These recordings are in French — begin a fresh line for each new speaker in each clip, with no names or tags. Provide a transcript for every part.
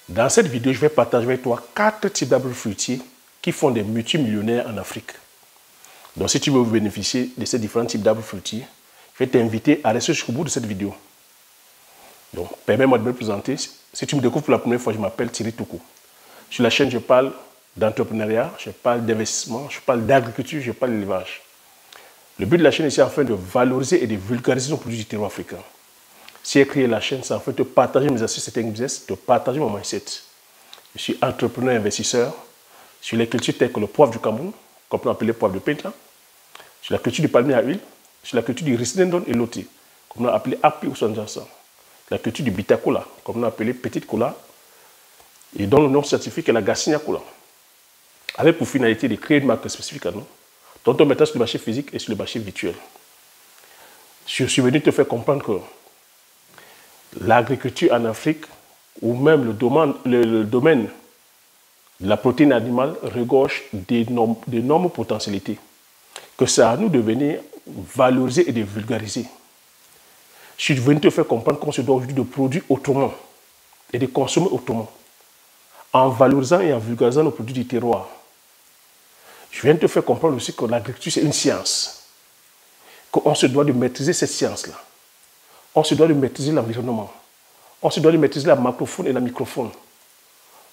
Dans cette vidéo, je vais partager avec toi 4 types d'arbres fruitiers qui font des multimillionnaires en Afrique. Donc, si tu veux bénéficier de ces différents types d'arbres fruitiers, je vais t'inviter à rester jusqu'au bout de cette vidéo. Donc, permets-moi de me présenter. Si tu me découvres pour la première fois, je m'appelle Thierry Toukou. Sur la chaîne, je parle d'entrepreneuriat, je parle d'investissement, je parle d'agriculture, je parle d'élevage. Le but de la chaîne est afin de valoriser et de vulgariser nos produits du terroir africain. Si j'ai créé la chaîne, c'est en fait de partager mes astuces et business, de partager mon mindset. Je suis entrepreneur et investisseur sur les cultures telles que le poivre du Cameroun, qu'on peut appeler poivre de Pentla, sur la culture du palmier à huile, sur la culture du Risinendon et Loti, qu'on a appelé Api ou Sanjasa, la culture du Bitacola, qu'on a appelé Petite Cola, et dont le nom scientifique est la Garcinia Cola, avec pour finalité de créer une marque spécifique à nous, dont on mettra sur le marché physique et sur le marché virtuel. Je suis venu te faire comprendre que l'agriculture en Afrique, ou même le domaine de la protéine animale, regorge d'énormes potentialités, que c'est à nous de venir valoriser et de vulgariser. Je suis venu te faire comprendre qu'on se doit aujourd'hui de produire autrement et de consommer autrement, en valorisant et en vulgarisant nos produits du terroir. Je viens de te faire comprendre aussi que l'agriculture, c'est une science, qu'on se doit de maîtriser cette science-là. On se doit de maîtriser l'environnement. On se doit de maîtriser la macrofaune et la microfaune.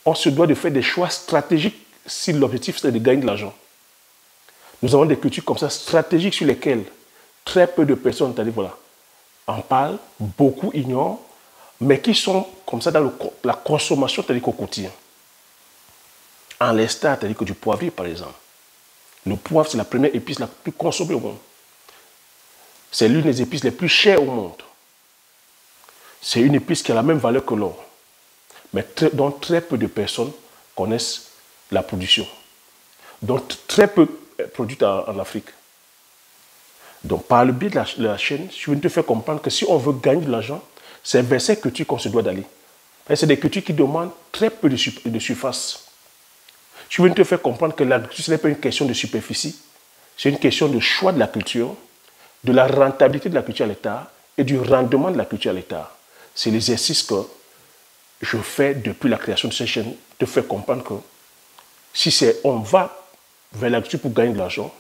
On se doit de faire des choix stratégiques si l'objectif c'est de gagner de l'argent. Nous avons des cultures comme ça stratégiques sur lesquelles très peu de personnes en parlent, beaucoup ignorent, mais qui sont comme ça dans la consommation au quotidien. En l'instar, c'est-à-dire que du poivrier par exemple. Le poivre, c'est la première épice la plus consommée au monde. C'est l'une des épices les plus chères au monde. C'est une épice qui a la même valeur que l'or, mais dont très peu de personnes connaissent la production. Donc très peu produite en Afrique. Donc par le biais de la chaîne, je viens de te faire comprendre que si on veut gagner de l'argent, c'est vers ces cultures qu'on se doit d'aller. C'est des cultures qui demandent très peu de surface. Je viens de te faire comprendre que l'agriculture, ce n'est pas une question de superficie, c'est une question de choix de la culture, de la rentabilité de la culture à l'hectare et du rendement de la culture à l'hectare. C'est l'exercice que je fais depuis la création de cette chaîne, de faire comprendre que si on va vers l'agriculture pour gagner de l'argent,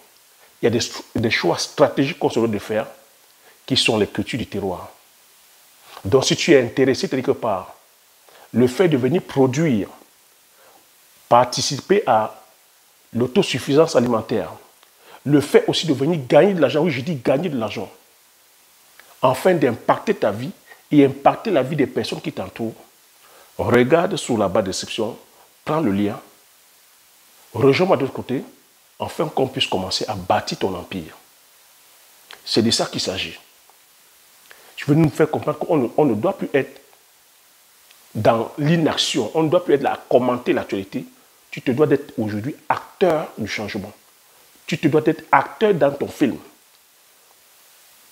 il y a des choix stratégiques qu'on se doit de faire qui sont les cultures du terroir. Donc si tu es intéressé quelque part, le fait de venir produire, participer à l'autosuffisance alimentaire, le fait aussi de venir gagner de l'argent, oui je dis gagner de l'argent, afin d'impacter ta vie et impacter la vie des personnes qui t'entourent, regarde sous la barre de description, prends le lien, rejoins-moi de l'autre côté, afin qu'on puisse commencer à bâtir ton empire. C'est de ça qu'il s'agit. Je veux nous faire comprendre qu'on ne doit plus être dans l'inaction, on ne doit plus être là à commenter l'actualité. Tu te dois d'être aujourd'hui acteur du changement. Tu te dois d'être acteur dans ton film.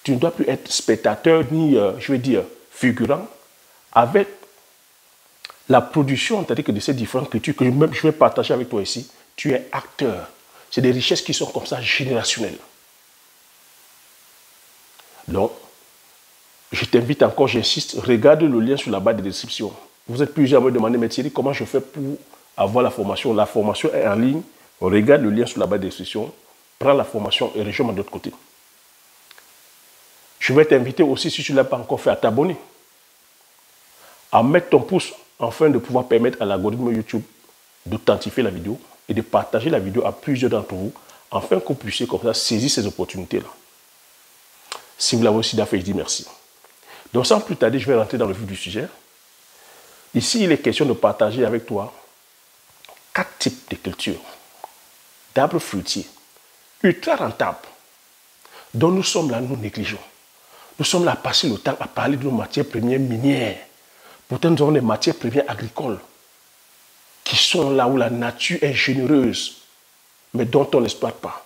Tu ne dois plus être spectateur ni, figurant. Avec la production, c'est-à-dire que de ces différentes cultures que je vais partager avec toi ici, tu es acteur. C'est des richesses qui sont comme ça générationnelles. Donc, je t'invite encore, j'insiste, regarde le lien sur la barre de description. Vous êtes plusieurs à me demander, mais Thierry, comment je fais pour avoir la formation? La formation est en ligne. Regarde le lien sur la barre de description, prends la formation et rejoins-moi de l'autre côté. Je vais t'inviter aussi, si tu ne l'as pas encore fait, à t'abonner, à mettre ton pouce afin de pouvoir permettre à l'algorithme YouTube d'authentifier la vidéo et de partager la vidéo à plusieurs d'entre vous afin que vous puissiez comme ça saisir ces opportunités-là. Si vous l'avez aussi fait, je dis merci. Donc sans plus tarder, je vais rentrer dans le vif du sujet. Ici, il est question de partager avec toi 4 types de cultures d'arbres fruitiers ultra rentables dont nous sommes là, nous négligeons. Nous sommes là à passer le temps à parler de nos matières premières minières. Pourtant, nous avons des matières premières agricoles qui sont là où la nature est généreuse, mais dont on n'exploite pas.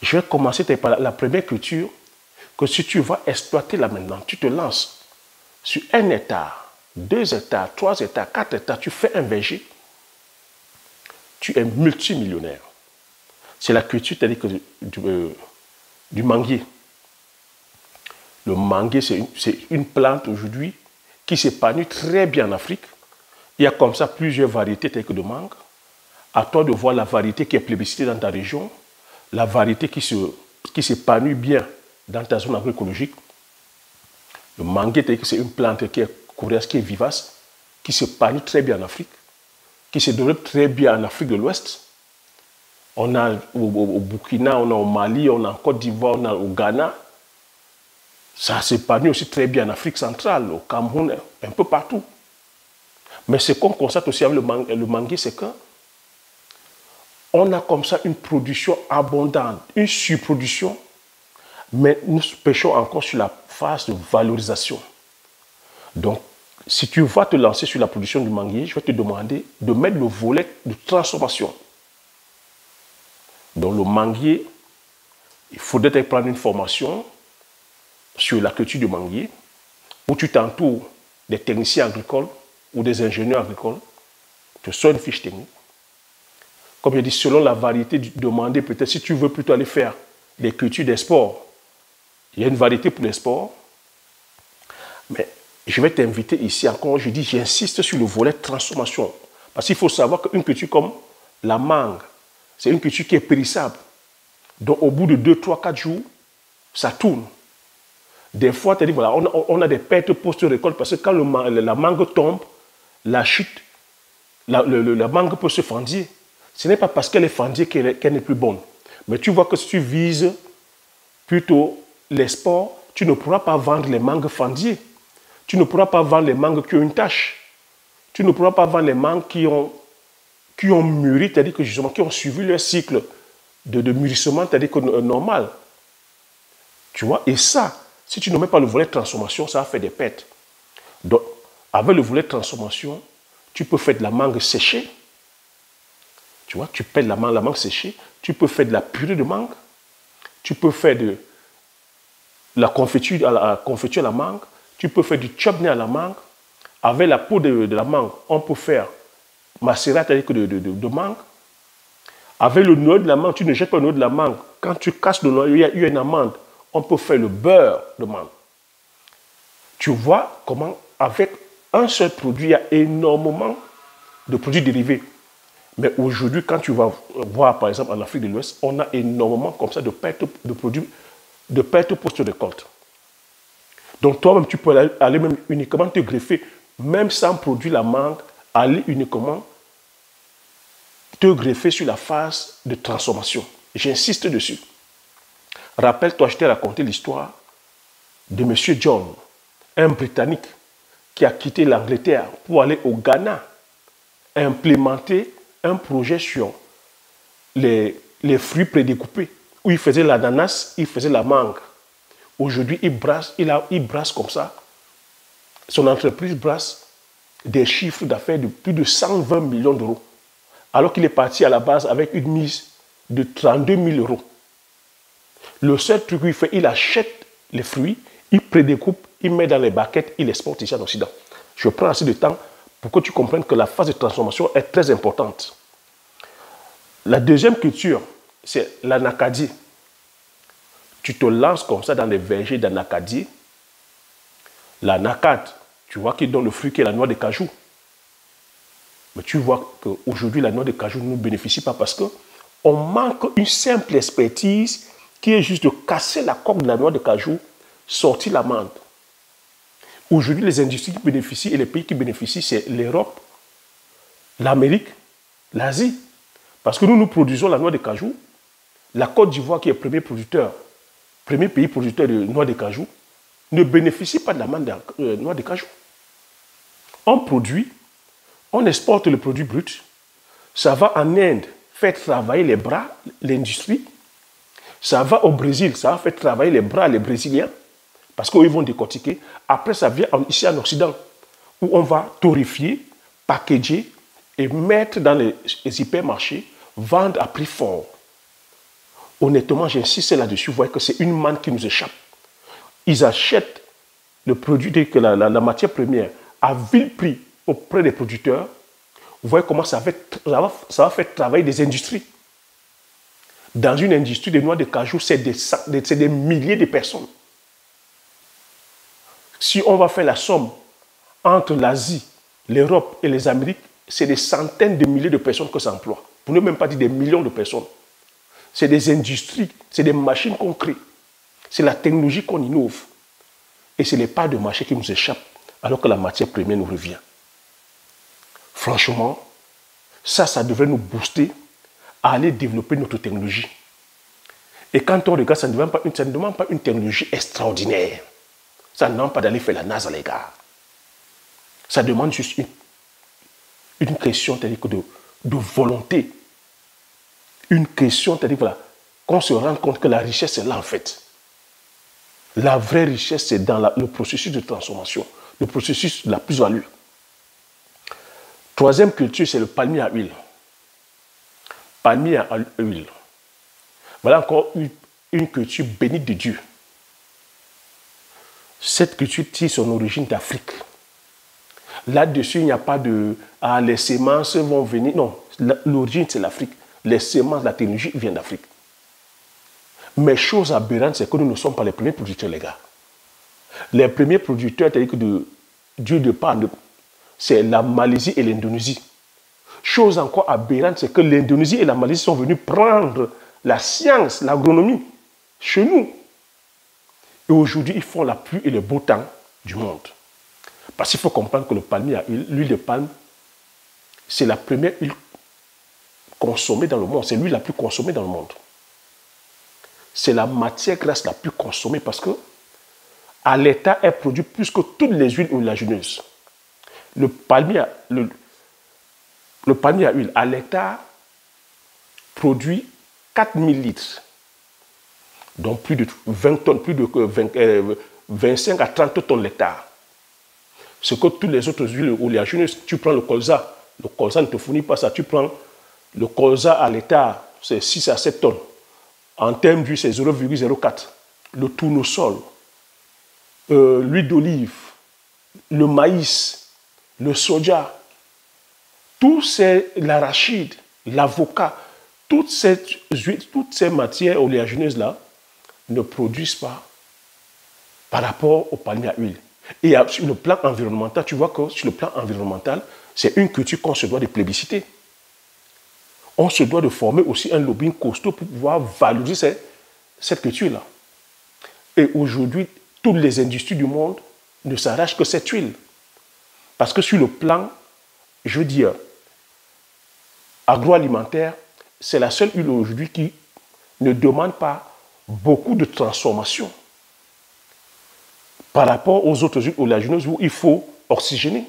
Je vais commencer par la première culture que si tu vas exploiter là maintenant, tu te lances sur 1 hectare, 2 hectares, 3 hectares, 4 hectares, tu fais un verger, tu es multimillionnaire. C'est la culture du manguier. Le manguier, c'est une plante aujourd'hui qui s'épanouit très bien en Afrique, Il y a comme ça plusieurs variétés telles que de mangue. À toi de voir la variété qui est plébiscitée dans ta région, la variété qui s'épanouit bien dans ta zone agroécologique. Le manguier, c'est une plante qui est coriace, qui est vivace, qui s'épanouit très bien en Afrique, qui se développe très bien en Afrique de l'Ouest. On a au Burkina, on a au Mali, on a en Côte d'Ivoire, on a au Ghana. Ça s'épanouit aussi très bien en Afrique centrale, au Cameroun, un peu partout. Mais ce qu'on constate aussi avec le manguier, c'est que on a comme ça une production abondante, une surproduction, mais nous pêchons encore sur la phase de valorisation. Donc, si tu vas te lancer sur la production du manguier, je vais te demander de mettre le volet de transformation. Donc, le manguier, il faudrait prendre une formation sur la culture du manguier, où tu t'entoures des techniciens agricoles ou des ingénieurs agricoles, tu sors une fiche technique. Comme je dis, selon la variété demandée, peut-être si tu veux plutôt aller faire les cultures des sports, il y a une variété pour les sports. Mais je vais t'inviter ici encore, je dis, j'insiste sur le volet transformation. Parce qu'il faut savoir qu'une culture comme la mangue, c'est une culture qui est périssable. Donc au bout de 2, 3, 4 jours, ça tourne. Des fois, voilà, on a des pertes post-récolte parce que quand la mangue tombe, la chute, la mangue peut se fendir. Ce n'est pas parce qu'elle est fendue qu'elle n'est plus bonne. Mais tu vois que si tu vises plutôt les sports, tu ne pourras pas vendre les mangues fendues. Tu ne pourras pas vendre les mangues qui ont une tache. Tu ne pourras pas vendre les mangues qui ont mûri, c'est-à-dire que justement, qui ont suivi leur cycle de mûrissement, c'est-à-dire que normal. Tu vois, et ça, si tu ne mets pas le volet de transformation, ça va faire des pertes. Donc, avec le volet de transformation, tu peux faire de la mangue séchée. Tu vois, tu pèles la mangue séchée, tu peux faire de la purée de mangue, tu peux faire de la confiture à la mangue, tu peux faire du chutney à la mangue. Avec la peau de la mangue, on peut faire macérat avec de mangue. Avec le noyau de la mangue, tu ne jettes pas le noyau de la mangue. Quand tu casses le noyau, il y a une amande. On peut faire le beurre de mangue. Tu vois comment, avec un seul produit, il y a énormément de produits dérivés. Mais aujourd'hui, quand tu vas voir, par exemple, en Afrique de l'Ouest, on a énormément comme ça de pertes de produits, de pertes post-récolte. Donc toi-même, tu peux aller même uniquement te greffer, même sans produire la mangue, aller uniquement te greffer sur la phase de transformation. J'insiste dessus. Rappelle-toi, je t'ai raconté l'histoire de M. John, un Britannique qui a quitté l'Angleterre pour aller au Ghana, implémenter un projet sur les fruits prédécoupés, où il faisait l'ananas, il faisait la mangue. Aujourd'hui, il brasse comme ça. Son entreprise brasse des chiffres d'affaires de plus de 120 millions d'euros. Alors qu'il est parti à la base avec une mise de 32 000 euros. Le seul truc qu'il fait, il achète les fruits, il prédécoupe, il met dans les baquettes, il exporte ici en Occident. Je prends assez de temps pour que tu comprennes que la phase de transformation est très importante. La deuxième culture, c'est l'anacadie. Tu te lances comme ça dans les vergers d'anacadie. L'anacade, tu vois qu'il donne le fruit qui est la noix de cajou. Mais tu vois qu'aujourd'hui, la noix de cajou ne nous bénéficie pas parce qu'on manque une simple expertise qui est juste de casser la coque de la noix de cajou, sortir l'amande. Aujourd'hui, les industries qui bénéficient et les pays qui bénéficient, c'est l'Europe, l'Amérique, l'Asie. Parce que nous produisons la noix de cajou. La Côte d'Ivoire, qui est premier pays producteur de noix de cajou, ne bénéficie pas de l'amande de noix de cajou. On produit, on exporte le produit brut, ça va en Inde faire travailler les bras, l'industrie, ça va au Brésil, ça va faire travailler les bras, les Brésiliens, parce qu'ils vont décortiquer. Après, ça vient ici en Occident, où on va torréfier, packager et mettre dans les hypermarchés, vendre à prix fort. Honnêtement, j'insiste là-dessus, vous voyez que c'est une manne qui nous échappe. Ils achètent le produit, la matière première, à vil prix auprès des producteurs. Vous voyez comment ça va faire travailler des industries. Dans une industrie de noix de cajou, c'est des milliers de personnes. Si on va faire la somme entre l'Asie l'Europe et les Amériques, c'est des centaines de milliers de personnes que ça emploie. Pour ne même pas dire des millions de personnes. C'est des industries, c'est des machines qu'on crée. C'est la technologie qu'on innove. Et ce n'est pas de marché qui nous échappe, alors que la matière première nous revient. Franchement, ça devrait nous booster à aller développer notre technologie. Et quand on regarde, ça ne demande pas une technologie extraordinaire. Ça ne demande pas d'aller faire la NASA, les gars. Ça demande juste une question de volonté. Une question, c'est-à-dire voilà, qu'on se rende compte que la richesse est là en fait. La vraie richesse, c'est dans le processus de transformation, le processus de la plus-value. Troisième culture, c'est le palmier à huile. Palmier à huile. Voilà encore une culture bénite de Dieu. Cette culture tire son origine d'Afrique. Là-dessus, il n'y a pas de « ah, les semences vont venir ». Non, l'origine, c'est l'Afrique. Les semences, la technologie vient d'Afrique. Mais chose aberrante, c'est que nous ne sommes pas les premiers producteurs, les gars. Les premiers producteurs, c'est-à-dire que d'huile de palme, c'est la Malaisie et l'Indonésie. Chose encore aberrante, c'est que l'Indonésie et la Malaisie sont venus prendre la science, l'agronomie, chez nous. Et aujourd'hui, ils font la pluie et le beau temps du monde. Parce qu'il faut comprendre que le palmier à huile, l'huile de palme, c'est la première huile consommée dans le monde. C'est l'huile la plus consommée dans le monde. C'est la matière grasse la plus consommée parce que à l'état, elle produit plus que toutes les huiles oléagineuses. Le palmier à huile, à l'état, produit 4000 litres. Donc plus de 20 tonnes, plus de 25 à 30 tonnes l'hectare. Ce que toutes les autres huiles oléagineuses, tu prends le colza ne te fournit pas ça. Tu prends le colza à l'hectare, c'est 6 à 7 tonnes. En termes d'huile, c'est 0,04. Le tournesol, l'huile d'olive, le maïs, le soja, l'arachide, l'avocat, toutes ces matières oléagineuses-là ne produisent pas par rapport au palmier à huile. Et sur le plan environnemental, tu vois que sur le plan environnemental, c'est une culture qu'on se doit de plébisciter. On se doit de former aussi un lobbying costaud pour pouvoir valoriser cette culture-là. Et aujourd'hui, toutes les industries du monde ne s'arrachent que cette huile. Parce que sur le plan, je veux dire, agroalimentaire, c'est la seule huile aujourd'hui qui ne demande pas beaucoup de transformation par rapport aux autres huiles oléagineuses où il faut oxygéner.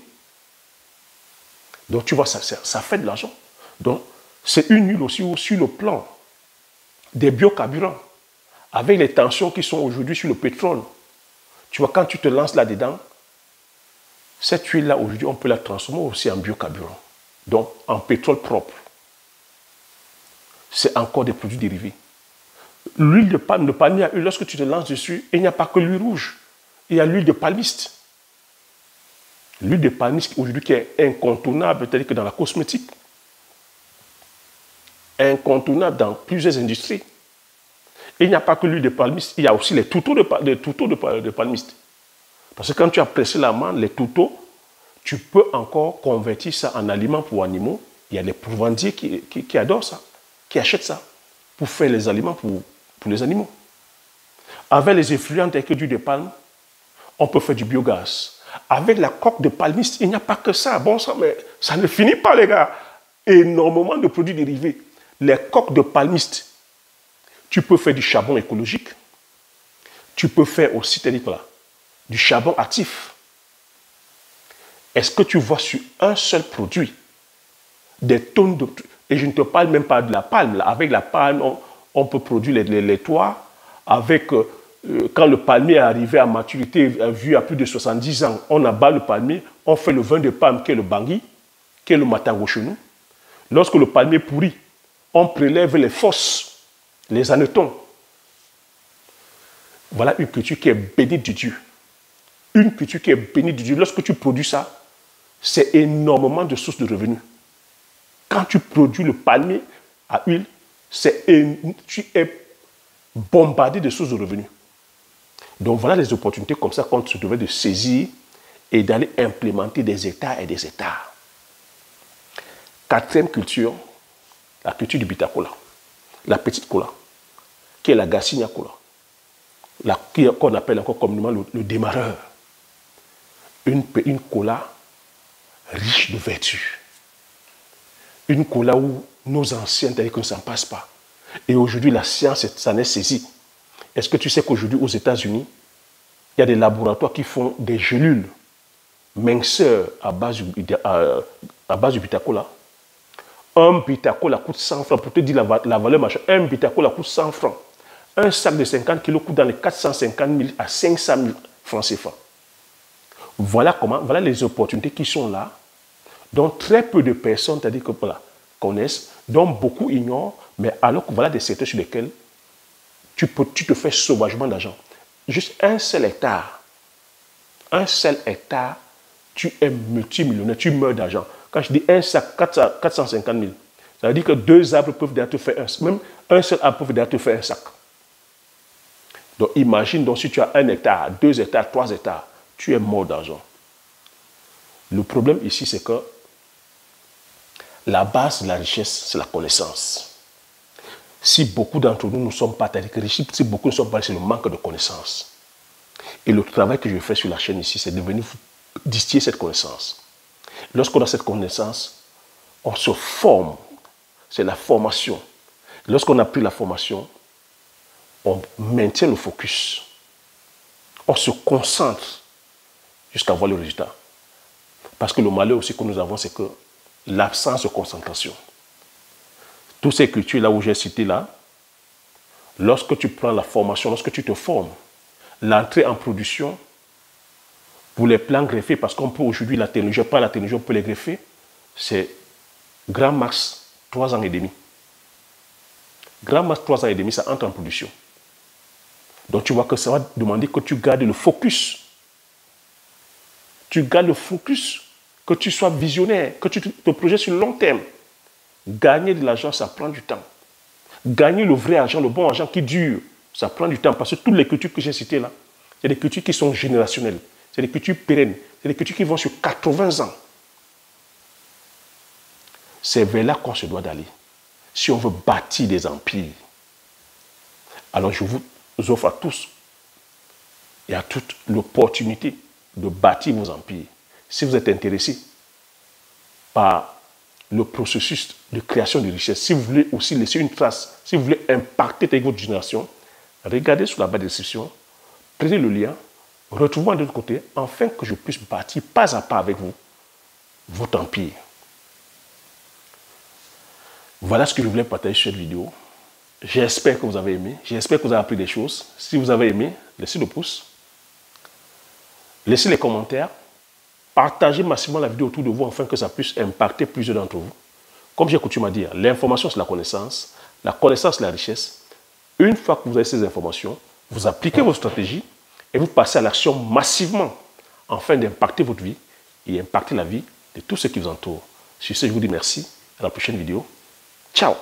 Donc tu vois, ça fait de l'argent. Donc c'est une huile aussi où, sur le plan des biocarburants, avec les tensions qui sont aujourd'hui sur le pétrole, tu vois, quand tu te lances là-dedans, cette huile-là, aujourd'hui, on peut la transformer aussi en biocarburant, donc en pétrole propre. C'est encore des produits dérivés. L'huile de palme, le palmier à huile, lorsque tu te lances dessus, il n'y a pas que l'huile rouge. Il y a l'huile de palmiste. L'huile de palmiste, aujourd'hui, qui est incontournable, peut-être que dans la cosmétique, incontournable dans plusieurs industries. Et il n'y a pas que l'huile de palmiste, il y a aussi les touteaux de palmiste. Parce que quand tu as pressé la manne, les touteaux, tu peux encore convertir ça en aliment pour animaux. Il y a les prouvandiers qui adorent ça, qui achètent ça pour faire les aliments pour les animaux. Avec les effluents tels que d'huile de palme, on peut faire du biogaz. Avec la coque de palmiste, il n'y a pas que ça. Bon sang, mais ça ne finit pas, les gars. Énormément de produits dérivés. Les coques de palmiste, tu peux faire du charbon écologique. Tu peux faire aussi, du charbon actif. Est-ce que tu vois sur un seul produit des tonnes de... Et je ne te parle même pas de la palme. Là. Avec la palme, on peut produire les toits. Avec, quand le palmier est arrivé à maturité, vu à plus de 70 ans, on abat le palmier, on fait le vin de palme qui est le bangui, qui est le matango chez nous. Lorsque le palmier pourrit, on prélève les fosses, les hannetons. Voilà une culture qui est bénite de Dieu. Une culture qui est bénite de Dieu. Lorsque tu produis ça, c'est énormément de sources de revenus. Quand tu produis le palmier à huile, tu es bombardé de sources de revenus. Donc voilà les opportunités comme ça qu'on se devait de saisir et d'aller implémenter des États et des États. Quatrième culture, la culture du Bitacola, la petite cola, qui est la Garcinia Cola, qu'on appelle encore communément le démarreur. Une cola riche de vertus. Une cola où nos anciens disaient qu'on ne s'en passe pas. Et aujourd'hui, la science s'en est saisie. Est-ce que tu sais qu'aujourd'hui, aux États-Unis, il y a des laboratoires qui font des gélules minceurs à base du Bitacola? Un Bitacola coûte 100 francs. Pour te dire la valeur machin, un Bitacola coûte 100 francs. Un sac de 50 kilos coûte dans les 450 000 à 500 000 francs CFA. Voilà les opportunités qui sont là, dont très peu de personnes, c'est-à-dire que voilà, connaissent, dont beaucoup ignorent, mais alors que voilà des secteurs sur lesquels tu te fais sauvagement d'argent. Juste un seul hectare, tu es multimillionnaire, tu meurs d'argent. Quand je dis un sac, 450 000, ça veut dire que 2 arbres peuvent déjà te faire même un seul arbre peut déjà te faire un sac. Donc imagine donc si tu as 1 hectare, 2 hectares, 3 hectares, tu es mort d'argent. Le problème ici, c'est que la base de la richesse, c'est la connaissance. Si beaucoup d'entre nous ne sommes pas riches, si beaucoup ne sont pas riches, c'est le manque de connaissance. Et le travail que je fais sur la chaîne ici, c'est de venir distiller cette connaissance. Lorsqu'on a cette connaissance, on se forme. C'est la formation. Lorsqu'on a pris la formation, on maintient le focus. On se concentre jusqu'à voir le résultat. Parce que le malheur aussi que nous avons, c'est que l'absence de concentration. Toutes ces cultures-là où j'ai cité là, lorsque tu prends la formation, lorsque tu te formes, l'entrée en production, pour les plants greffés, parce qu'on peut aujourd'hui la technologie, pas la technologie, on peut les greffer, c'est grand max 3 ans et demi. Grand max 3 ans et demi, ça entre en production. Donc tu vois que ça va demander que tu gardes le focus. Tu gardes le focus, que tu sois visionnaire, que tu te projettes sur le long terme. Gagner de l'argent, ça prend du temps. Gagner le vrai argent, le bon argent qui dure, ça prend du temps. Parce que toutes les cultures que j'ai citées là, c'est des cultures qui sont générationnelles. C'est des cultures pérennes. C'est des cultures qui vont sur 80 ans. C'est vers là qu'on se doit d'aller. Si on veut bâtir des empires. Alors je vous offre à tous et à toute l'opportunité de bâtir vos empires. Si vous êtes intéressé par le processus de création de richesse, si vous voulez aussi laisser une trace, si vous voulez impacter avec votre génération, regardez sur la barre de description, prenez le lien, retrouvez-moi de l'autre côté, afin que je puisse bâtir pas à pas avec vous votre empire. Voilà ce que je voulais partager sur cette vidéo. J'espère que vous avez aimé, j'espère que vous avez appris des choses. Si vous avez aimé, laissez le pouce, laissez les commentaires, partagez massivement la vidéo autour de vous afin que ça puisse impacter plusieurs d'entre vous. Comme j'ai coutume à dire, l'information c'est la connaissance c'est la richesse. Une fois que vous avez ces informations, vous appliquez vos stratégies et vous passez à l'action massivement afin d'impacter votre vie et impacter la vie de tous ceux qui vous entourent. Sur ce, je vous dis merci. À la prochaine vidéo. Ciao!